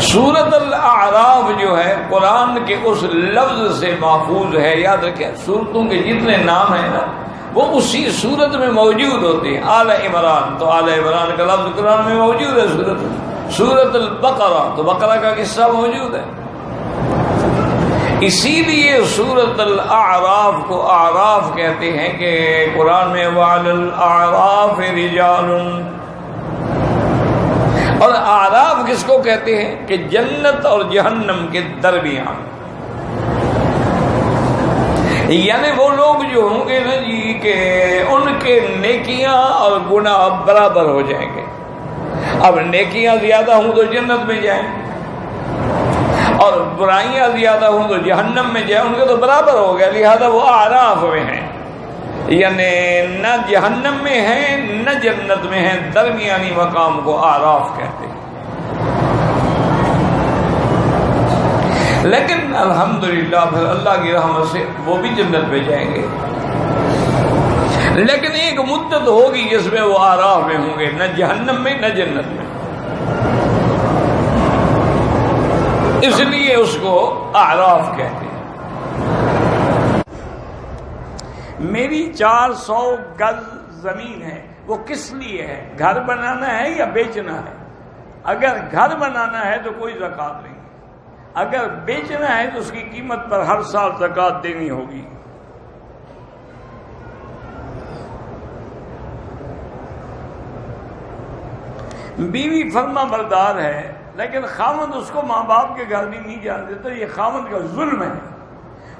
سورۃ الاعراف جو ہے قرآن کے اس لفظ سے محفوظ ہے. یاد رکھیں سورتوں کے جتنے نام ہیں نا وہ اسی سورت میں موجود ہوتے ہیں. آل عمران تو آل عمران کا لفظ قرآن میں موجود ہے. سورۃ البقرہ تو بقرہ کا قصہ موجود ہے. اسی لیے سورۃ الاعراف کو اعراف کہتے ہیں کہ قرآن میں وعلی الاعراف رجال. اور اعراف کس کو کہتے ہیں کہ جنت اور جہنم کے درمیان، یعنی وہ لوگ جو ہوں گے نا جی کہ ان کے نیکیاں اور گناہ برابر ہو جائیں گے. اب نیکیاں زیادہ ہوں تو جنت میں جائیں اور برائیاں زیادہ ہوں تو جہنم میں جائیں، ان کے تو برابر ہو گیا. لہذا وہ اعراف میں ہیں، یعنی نہ جہنم میں ہیں نہ جنت میں ہیں، درمیانی مقام کو اعراف کہتے ہیں. لیکن الحمدللہ پھر اللہ کی رحمت سے وہ بھی جنت میں جائیں گے، لیکن ایک مدت ہوگی جس میں وہ اعراف میں ہوں گے، نہ جہنم میں نہ جنت میں. اس لیے اس کو اعراف کہتے ہیں. میری 400 گز زمین ہے، وہ کس لیے ہے؟ گھر بنانا ہے یا بیچنا ہے؟ اگر گھر بنانا ہے تو کوئی زکوٰۃ نہیں، اگر بیچنا ہے تو اس کی قیمت پر ہر سال زکوٰۃ دینی ہوگی. بیوی فرما بردار ہے لیکن خاوند اس کو ماں باپ کے گھر بھی نہیں جان دیتا، یہ خاوند کا ظلم ہے.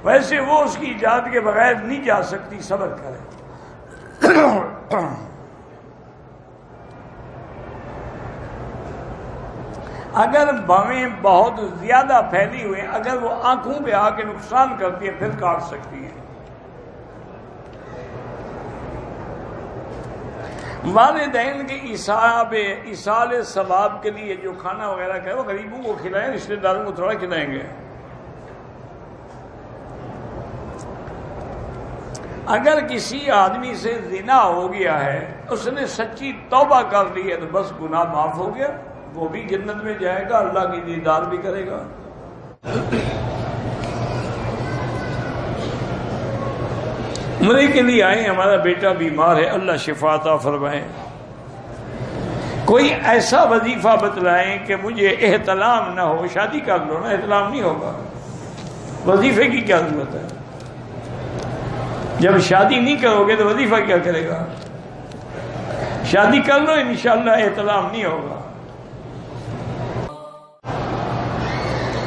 ویسے وہ اس کی اجازت کے بغیر نہیں جا سکتی، صبر کرے. اگر بھویں بہت زیادہ پھیلی ہوئی، اگر وہ آنکھوں پہ آ کے نقصان کرتی ہے پھر کاٹ سکتی ہیں. والدین کے ایصال ثواب کے لیے جو کھانا وغیرہ کھائے وہ غریبوں کو کھلائیں، رشتہ داروں کو تھوڑا کھلائیں گے. اگر کسی آدمی سے زنا ہو گیا ہے، اس نے سچی توبہ کر لی ہے تو بس گناہ معاف ہو گیا، وہ بھی جنت میں جائے گا، اللہ کی دیدار بھی کرے گا. عمرے کے لیے آئے، ہمارا بیٹا بیمار ہے، اللہ شفا عطا فرمائے. کوئی ایسا وظیفہ بتلائیں کہ مجھے احتلام نہ ہو. شادی کر لو نا، احتلام نہیں ہوگا، وظیفے کی کیا ضرورت ہے؟ جب شادی نہیں کرو گے تو وظیفہ کیا کرے گا؟ شادی کر لو، انشاءاللہ احتلام نہیں ہوگا.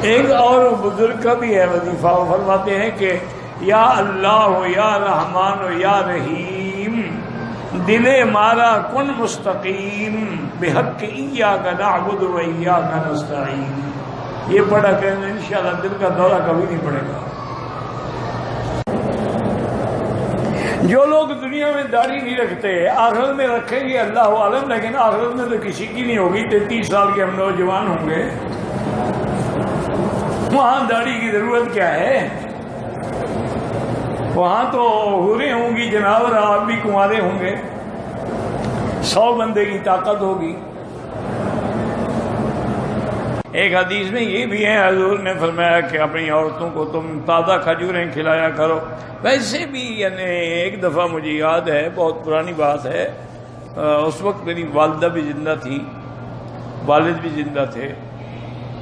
ایک اور بزرگ کا بھی ہے وظیفہ، وہ فرماتے ہیں کہ یا اللہ ہو یا رحمان ہو یا رحیم، دل مارا کن مستقیم، بحق ایاک نعبد و ایاک نستعین. یہ پڑھا کہ انشاءاللہ دل کا دورہ کبھی نہیں پڑے گا. جو لوگ دنیا میں داڑھی نہیں رکھتے آخرت میں رکھیں گے اللہ عالم، لیکن آخرت میں تو کسی کی نہیں ہوگی. 33 سال کے ہم نوجوان ہوں گے، وہاں داڑھی کی ضرورت کیا ہے؟ وہاں تو حوریں ہوں گی، جناور، آپ بھی کنوارے ہوں گے، 100 بندے کی طاقت ہوگی. ایک حدیث میں یہ بھی ہے، حضور نے فرمایا کہ اپنی عورتوں کو تم تازہ کھجوریں کھلایا کرو. ویسے بھی یعنی ایک دفعہ مجھے یاد ہے، بہت پرانی بات ہے، اس وقت میری والدہ بھی زندہ تھی، والد بھی زندہ تھے.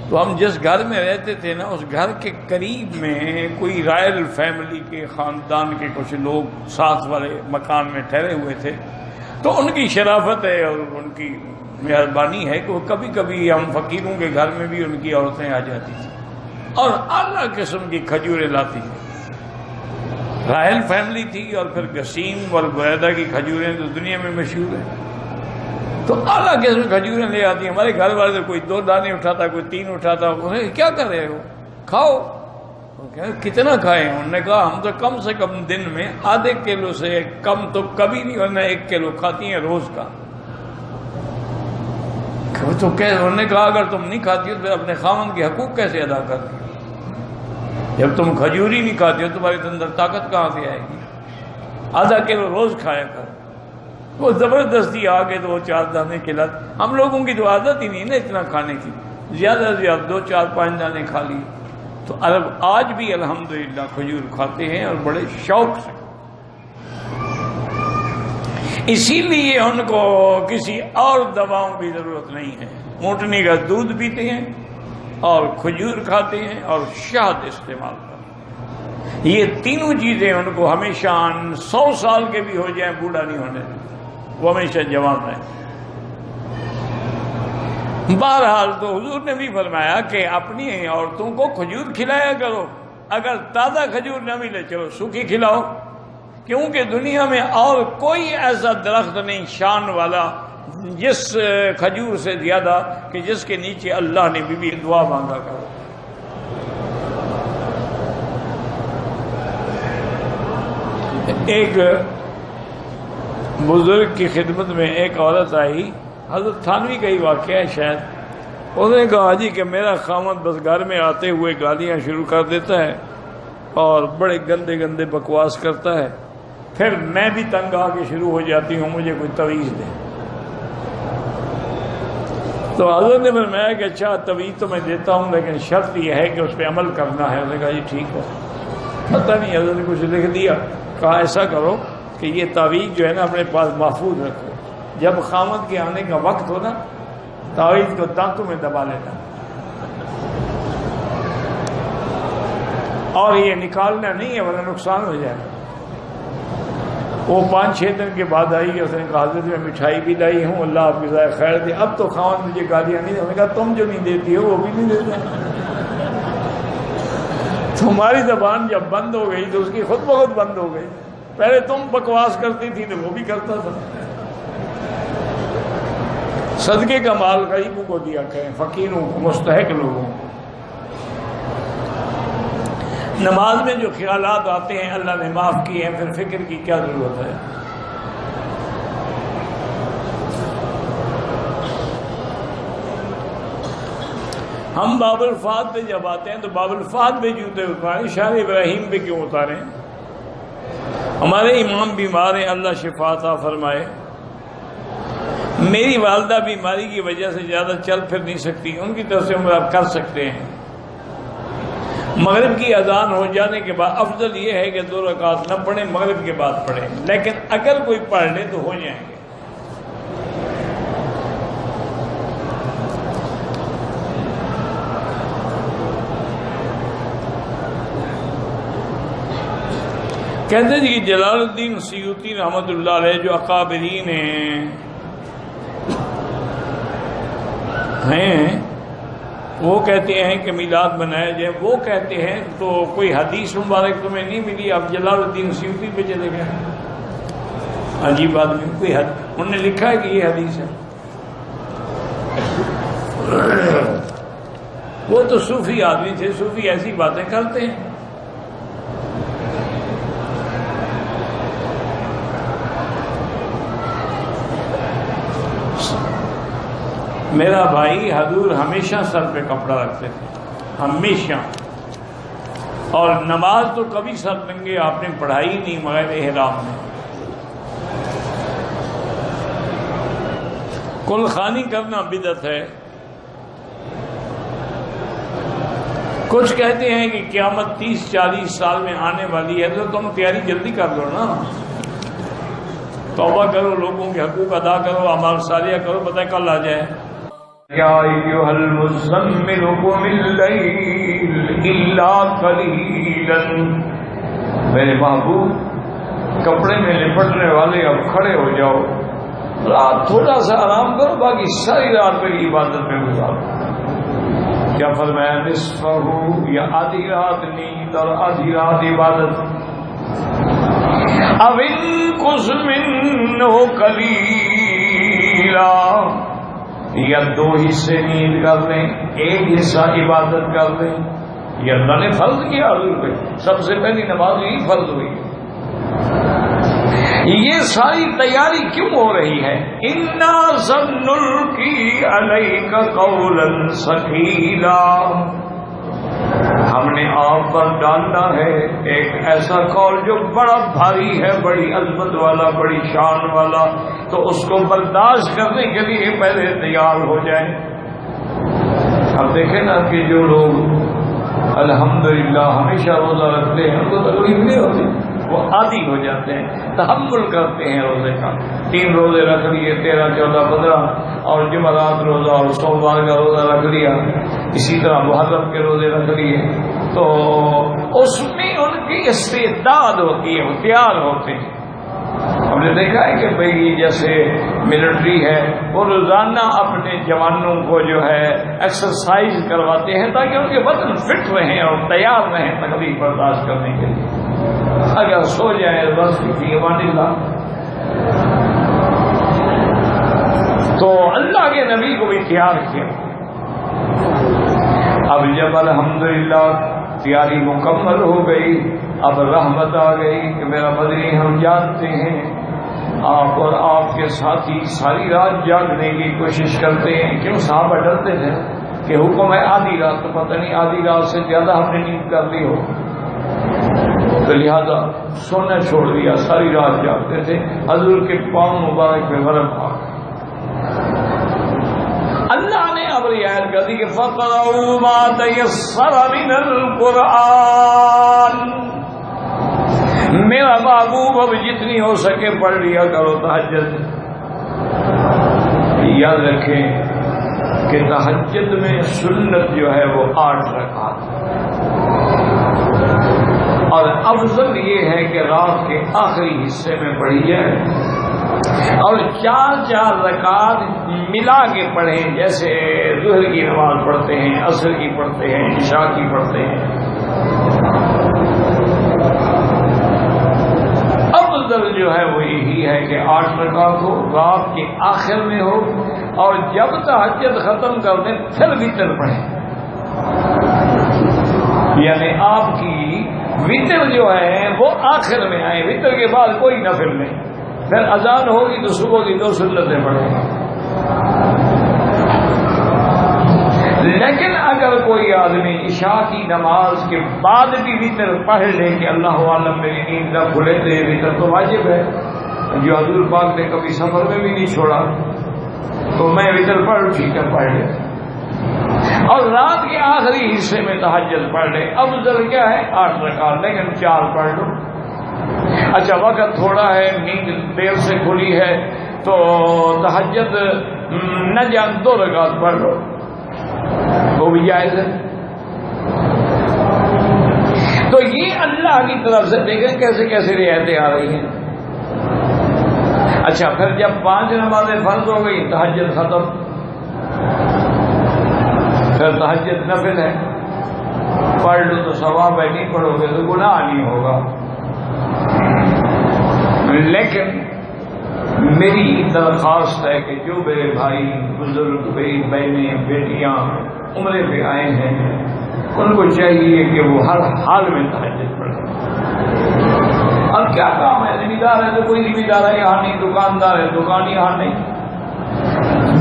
تو ہم جس گھر میں رہتے تھے نا، اس گھر کے قریب میں کوئی رائل فیملی کے خاندان کے کچھ لوگ ساتھ والے مکان میں ٹھہرے ہوئے تھے. تو ان کی شرافت ہے اور ان کی مہربانی ہے کہ وہ کبھی کبھی ہم فقیروں کے گھر میں بھی ان کی عورتیں آ جاتی تھیں اور اعلیٰ قسم کی کھجوریں لاتی تھیں. رائل فیملی تھی اور پھر گسیم اور بریدہ کی کھجوریں تو دنیا میں مشہور ہیں. تو اعلیٰ قسم کی کھجوریں لے آتی ہیں. ہمارے گھر والے سے کوئی 2 دانے اٹھاتا، کوئی 3 اٹھاتا. کیا کر رہے ہو؟ کھاؤ. کتنا کھائے؟ انہوں نے کہا ہم تو کم سے کم دن میں آدھے کلو سے کم تو کبھی نہیں، ورنہ 1 کلو کھاتی ہیں روز کا. تو انہوں نے کہا اگر تم نہیں کھاتی ہو تو اپنے خاوند کے حقوق کیسے ادا کرتی ہو؟ جب تم کھجوری نہیں کھاتی ہو تمہارے اندر طاقت کہاں سے آئے گی؟ آدھا کلو روز کھایا کر. وہ زبردستی آ گئے تو وہ 4 دانے کھلاتے. ہم لوگوں کی تو عادت ہی نہیں نا اتنا کھانے کی. زیادہ سے زیادہ 2-4-5 دانے کھا لی. تو عرب آج بھی الحمدللہ کھجور کھاتے ہیں اور بڑے شوق سے. اسی لیے ان کو کسی اور دواؤں کی ضرورت نہیں ہے. اونٹنی کا دودھ پیتے ہیں اور کھجور کھاتے ہیں اور شہد استعمال کرتے ہیں. یہ تینوں چیزیں ان کو ہمیشہ 100 سال کے بھی ہو جائیں بوڑھا نہیں ہونے دیتے، وہ ہمیشہ جوان رہیں. بہرحال تو حضور نے بھی فرمایا کہ اپنی عورتوں کو کھجور کھلایا کرو. اگر تازہ کھجور نہ ملے چلو سوکھی کھلاؤ، کیونکہ دنیا میں اور کوئی ایسا درخت نہیں شان والا جس کھجور سے زیادہ کہ جس کے نیچے اللہ نے بھی دعا مانگا کرو. ایک بزرگ کی خدمت میں ایک عورت آئی، حضرت تھانوی کا ہی واقعہ ہے شاید. انہوں نے کہا جی کہ میرا خامد بس گھر میں آتے ہوئے گالیاں شروع کر دیتا ہے اور بڑے گندے گندے بکواس کرتا ہے، پھر میں بھی تنگ آ کے شروع ہو جاتی ہوں، مجھے کوئی تویز دے. تو حضرت نے فرمایا کہ اچھا تویز تو میں دیتا ہوں لیکن شرط یہ ہے کہ اس پہ عمل کرنا ہے. انہوں نے کہا جی ٹھیک ہے. پتہ نہیں حضرت نے کچھ لکھ دیا، کہا ایسا کرو کہ یہ تعویذ جو ہے نا اپنے پاس محفوظ رکھو، جب خامد کے آنے کا وقت ہو نا تعویذ کو دانتوں میں دبا لینا اور یہ نکالنا نہیں ہے ورنہ نقصان ہو جائے گا. وہ 5-6 دن کے بعد آئی، اس نے کہا حضرت میں مٹھائی بھی لائی ہوں، اللہ آپ کی ذائقہ خیر دے. اب تو خامد مجھے گالیاں نہیں. انہوں نے کہا تم جو نہیں دیتی ہو وہ بھی نہیں دیتے. تمہاری زبان جب بند ہو گئی تو اس کی خود بخود بند ہو گئی. پہلے تم بکواس کرتی تھی تو وہ بھی کرتا تھا. صدقے کا مال غریبوں کو دیا کریں، فقیروں کو، مستحق لوگوں کو. نماز میں جو خیالات آتے ہیں اللہ نے معاف کیے ہیں، پھر فکر کی کیا ضرورت ہے. ہم باب الفات پہ جب آتے ہیں تو باب الفات پہ جوتے اتارے، شاہ ابراہیم پہ کیوں اتارے؟ ہمارے امام بیمار ہیں، اللہ شفا عطا فرمائے. میری والدہ بیماری کی وجہ سے زیادہ چل پھر نہیں سکتی، ان کی طرف سے ہم آپ کر سکتے ہیں. مغرب کی اذان ہو جانے کے بعد افضل یہ ہے کہ 2 رکعت نہ پڑھیں، مغرب کے بعد پڑھیں، لیکن اگر کوئی پڑھ لے تو ہو جائیں گے. کہتے جی کہ جلال الدین سیوطی رحمۃ اللہ علیہ جو اکابرین ہیں وہ کہتے ہیں کہ میلاد منایا جائے. وہ کہتے ہیں تو کوئی حدیث مبارک تمہیں نہیں ملی، اب جلال الدین سیوطی پہ چلے گئے. عجیب آدمی، کوئی انہوں نے لکھا ہے کہ یہ حدیث ہے. وہ تو صوفی آدمی تھے، صوفی ایسی باتیں کرتے ہیں. میرا بھائی حضور ہمیشہ سر پہ کپڑا رکھتے تھے، ہمیشہ. اور نماز تو کبھی سر ننگے آپ نے پڑھائی نہیں مغیر احرام میں. کل خوانی کرنا بدعت ہے. کچھ کہتے ہیں کہ قیامت 30-40 سال میں آنے والی ہے، تو تم تیاری جلدی کر لو نا، توبہ کرو، لوگوں کے حقوق ادا کرو، اعمال صالحہ کرو، پتہ کل آ جائے. یا ایھا المزمل قم اللیل الا قلیلا. میرے محبوب کپڑے میں لپٹنے والے اب کھڑے ہو جاؤ، رات تھوڑا سا آرام کرو، باقی ساری رات میری عبادت میں گزارو. کیا فرمایا؟ نصفہ، یا آدھی رات نیند اور آدھی رات عبادت. اب انقص منہ قلیلا، یا 2 حصے نیند کر لیں، 1 حصہ عبادت کر لیں. یہ اللہ نے فرض کیا حضور پہ، سب سے پہلی نماز یہی فرض ہوئی. یہ ساری تیاری کیوں ہو رہی ہے؟ انا سنلقی علیک قولا ثقیلا. ہم نے آپ پر ڈالنا ہے ایک ایسا قول جو بڑا بھاری ہے، بڑی عظمت والا، بڑی شان والا. تو اس کو برداشت کرنے کے لیے پہلے تیار ہو جائیں. اب دیکھیں نا کہ جو لوگ الحمدللہ ہمیشہ روزہ رکھتے ہیں ان کو تکلیف نہیں ہوتی، وہ عادی ہو جاتے ہیں، تحمل کرتے ہیں روزے کا۔ 3 روزے رکھ لیے، 13، 14، 15، اور جمعرات روزہ اور سوموار کا روزہ رکھ لیا، اسی طرح محرم کے روزے رکھ لیے، تو اس میں ان کی استعداد ہوتی ہے، تیار ہوتے ہیں۔ ہم نے دیکھا ہے کہ بھئی جیسے ملٹری ہے، وہ روزانہ اپنے جوانوں کو جو ہے ایکسرسائز کرواتے ہیں تاکہ ان کے بدن فٹ رہیں اور تیار رہیں تکلیف برداشت کرنے کے لیے۔ اگر سو جائے بس فی امان اللہ۔ تو اللہ کے نبی کو بھی تیار کیا۔ اب جب الحمدللہ تیاری مکمل ہو گئی، اب رحمت آ گئی کہ میرا مدنی ہم جانتے ہیں آپ اور آپ کے ساتھی ساری رات جاگنے کی کوشش کرتے ہیں۔ کیوں؟ صحابہ ڈرتے تھے کہ حکم ہے آدھی رات، تو پتہ نہیں آدھی رات سے زیادہ ہم نے نیند کر لی ہو، تو لہذا سونا چھوڑ دیا، ساری رات جاگتے تھے۔ حضور کے پاؤں مبارک پہ ورم آ گیا۔ اللہ نے اب رعایت کر دی کہ فَقْرَؤُوا مَا تَيَسَّرَ مِنَ الْقُرْآنِ، میرا محبوب اب جتنی ہو سکے پڑھ لیا کرو تہجد۔ یاد رکھیں کہ تہجد میں سنت جو ہے وہ 8 رکعت، اور افضل یہ ہے کہ رات کے آخری حصے میں پڑھی جائے، اور 4 رکعت ملا کے پڑھیں، جیسے ظہر کی نماز پڑھتے ہیں، عصر کی پڑھتے ہیں، عشاء کی پڑھتے ہیں۔ افضل جو ہے وہ یہی ہے کہ 8 رکعت ہو، رات کے آخر میں ہو، اور جب تہجد ختم کر دیں پھر وتر پڑھیں، یعنی آپ کی وتر جو ہے وہ آخر میں آئے، وتر کے بعد کوئی نفل نہیں۔ پھر اذان ہوگی تو صبح کی 2 سنتیں پڑھیں۔ لیکن اگر کوئی آدمی عشاء کی نماز کے بعد بھی وتر پڑھ لے کہ اللہ عالم میری نیند نہ کھلے، تو یہ وتر تو واجب ہے، جو حضور پاک نے کبھی سفر میں بھی نہیں چھوڑا، تو میں وتر پڑھ، ٹھیک ہے پڑھ لے، اور رات کے آخری حصے میں تہجد پڑھ لے۔ افضل کیا ہے؟ 8 رکعت، لیکن 4 پڑھ لو۔ اچھا وقت تھوڑا ہے، نیند دیر سے کھلی ہے، تو تہجد نہ جان 2 رکعت پڑھ لو، وہ بھی جائز ہے۔ تو یہ اللہ کی طرف سے دیکھیں کیسے کیسے رعایتیں آ رہی ہیں۔ اچھا پھر جب 5 نمازیں فرض ہو گئی، تہجد ختم، پھر تہجد نفل ہے، پڑھ لو تو ثواب ہے، نہیں پڑھو گے تو گناہ نہیں ہوگا۔ لیکن میری درخواست ہے کہ جو میرے بھائی بزرگ، میری بہنیں، بیٹیاں عمرے پہ آئے ہیں، ان کو چاہیے کہ وہ ہر حال میں تہجد پڑھیں۔ اب کیا کام ہے؟ ذمہ دار ہے تو کوئی ذمہ دار ہے یہاں نہیں، دکاندار ہے دکان یہاں نہیں،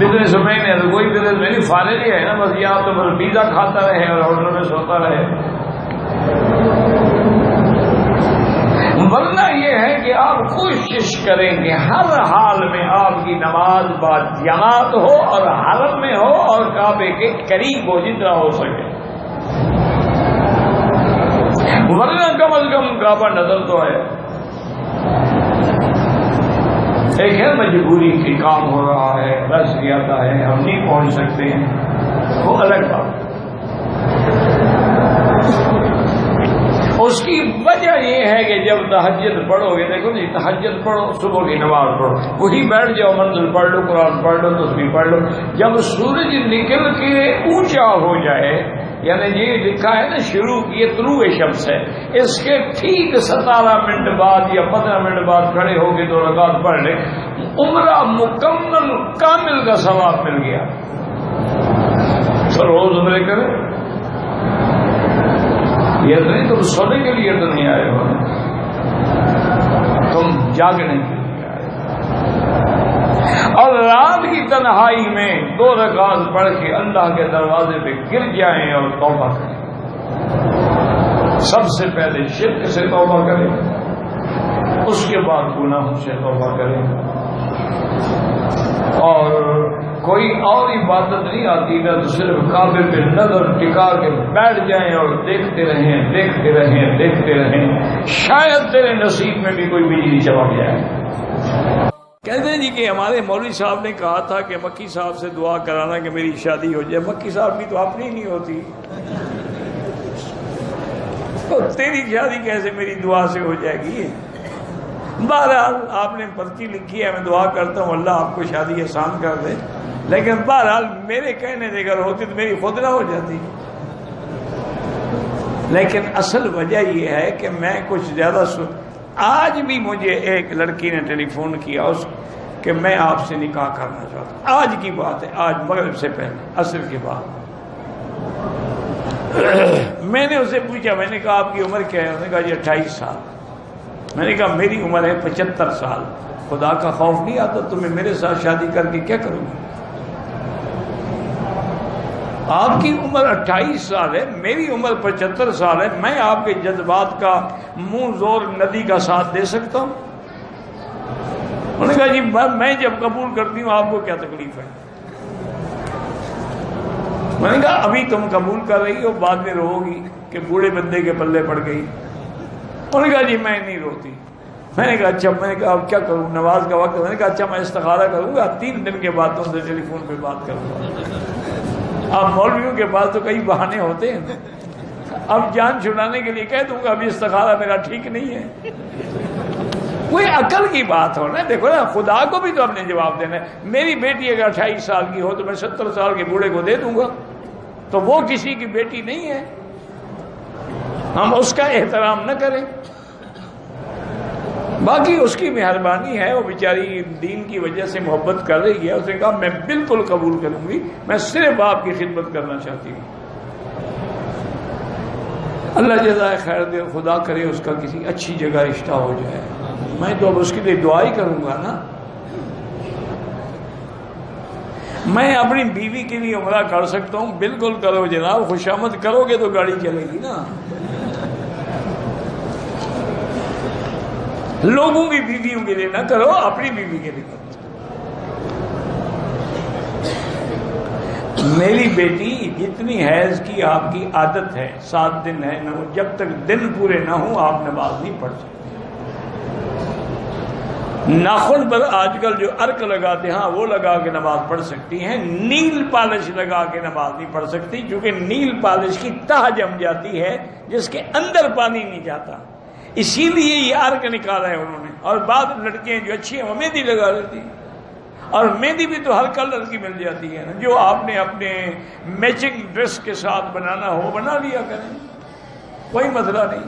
بزنس مین ہے تو کوئی بزنس مین فارغ ہی ہے نا، بس یہاں تو بس پیزا کھاتا رہے اور ہوٹل میں سوتا رہے۔ ورنہ یہ ہے کہ آپ کوشش کریں کہ ہر حال میں آپ کی نماز با جماعت ہو، اور حرم میں ہو، اور کعبے کے قریب ہو جتنا ہو سکے، ورنہ کم از کم کعبہ نظر تو ہے۔ ایک ہے مجبوری کی کام ہو رہا ہے، بس زیادہ ہے، ہم نہیں پہنچ سکتے ہیں، وہ الگ بات۔ اس کی وجہ یہ ہے کہ جب تہجد پڑھو گے، دیکھو جی تہجد پڑھو، صبح کی نماز پڑھو، وہی بیٹھ جاؤ، منزل پڑھ لو، قرآن پڑھ لو، تسبیح پڑھ لو، جب سورج نکل کے اونچا ہو جائے، یعنی یہ لکھا ہے نا شروع کی طلوع شمس ہے، اس کے ٹھیک 17 منٹ بعد یا 15 منٹ بعد کھڑے ہو کے 2 رکعت پڑھ لے، عمرہ مکمل کامل کا ثواب مل گیا۔ تو روز عمرے کریں، یہ تو نہیں تم سونے کے لیے تو نہیں آئے ہو، تم جاگنے کے لیے آئے ہو۔ اور رات کی تنہائی میں 2 رکعت پڑھ کے اللہ کے دروازے پہ گر جائیں اور توبہ کریں۔ سب سے پہلے شرک سے توبہ کریں، اس کے بعد گناہوں سے توبہ کریں، اور کوئی اور عبادت نہیں آتی نہ تو صرف کعبے پہ نظر ٹکا کے بیٹھ جائیں اور دیکھتے رہیں دیکھتے رہیں دیکھتے رہیں، شاید تیرے نصیب میں بھی کوئی بجلی چمک جائے۔ کہتے ہیں جی کہ ہمارے مولوی صاحب نے کہا تھا کہ مکی صاحب سے دعا کرانا کہ میری شادی ہو جائے۔ مکی صاحب کی تو اپنی نہیں ہوتی، تو تیری شادی کیسے میری دعا سے ہو جائے گی؟ بہرحال آپ نے پرچی لکھی ہے، میں دعا کرتا ہوں اللہ آپ کو شادی آسان کر دے، لیکن بہرحال میرے کہنے سے اگر ہوتی تو میری خود نہ ہو جاتی۔ لیکن اصل وجہ یہ ہے کہ میں کچھ زیادہ آج بھی مجھے ایک لڑکی نے ٹیلی فون کیا کہ میں آپ سے نکاح کرنا چاہتا ہوں، آج کی بات ہے، آج مغرب سے پہلے عصر کے بعد۔ میں نے اسے پوچھا، میں نے کہا آپ کی عمر کیا ہے؟ انہوں نے کہا جی 28 سال۔ میں نے کہا میری عمر ہے 75 سال، خدا کا خوف نہیں آتا تمہیں میرے ساتھ شادی کر کے کیا کروں گی؟ آپ کی عمر 28 سال ہے، میری عمر 75 سال ہے، میں آپ کے جذبات کا منہ زور ندی کا ساتھ دے سکتا ہوں؟ انہوں نے کہا جی میں جب قبول کرتی ہوں آپ کو کیا تکلیف ہے؟ میں نے کہا ابھی تم قبول کر رہی ہو، بعد میں رو گی کہ بوڑھے بندے کے پلے پڑ گئی۔ انہوں نے کہا جی میں نہیں روتی۔ میں نے کہا اچھا، میں نے کہا اب کیا کروں، نماز کا وقت ہے۔ میں نے کہا اچھا میں استخارہ کروں گا، 3 دن کے بعد تم سے ٹیلی فون پہ بات کروں گا۔ اب مولویوں کے پاس تو کئی بہانے ہوتے ہیں، اب جان چھڑانے کے لیے کہہ دوں گا ابھی استخارہ میرا ٹھیک نہیں ہے۔ کوئی عقل کی بات ہو نا، دیکھو نا خدا کو بھی تو ہم نے جواب دینا ہے۔ میری بیٹی اگر 28 سال کی ہو تو میں 70 سال کے بوڑھے کو دے دوں گا، تو وہ کسی کی بیٹی نہیں ہے، ہم اس کا احترام نہ کریں؟ باقی اس کی مہربانی ہے، وہ بیچاری دین کی وجہ سے محبت کر رہی ہے، اس نے کہا میں بالکل قبول کروں گی، میں صرف آپ کی خدمت کرنا چاہتی ہوں۔ اللہ جزائے خیر دے، خدا کرے اس کا کسی اچھی جگہ رشتہ ہو جائے۔ میں تو اب اس کے لیے دعا ہی کروں گا نا۔ میں اپنی بیوی کے لیے عمرہ کر سکتا ہوں، بالکل کرو جناب، خوشامد کرو گے تو گاڑی چلے گی نا۔ لوگوں کی بیویوں کے لیے نہ کرو، اپنی بیوی کے لیے کرو۔ میری بیٹی جتنی حیض کی آپ کی عادت ہے 7 دن ہے نہ، جب تک دن پورے نہ ہوں آپ نماز نہیں پڑھ سکتے۔ ناخن پر آج کل جو عرق لگاتے ہیں وہ لگا کے نماز پڑھ سکتی ہیں، نیل پالش لگا کے نماز نہیں پڑھ سکتی، کیونکہ نیل پالش کی تہ جم جاتی ہے جس کے اندر پانی نہیں جاتا، اسی لیے یہ عرق نکالا ہے انہوں نے۔ اور بعض لڑکیاں جو اچھی ہیں وہ مہندی لگا لیتی ہیں، اور مہندی بھی تو ہر کلر کی مل جاتی ہے نا، جو آپ نے اپنے میچنگ ڈریس کے ساتھ بنانا ہو بنا لیا کریں، کوئی مسئلہ نہیں۔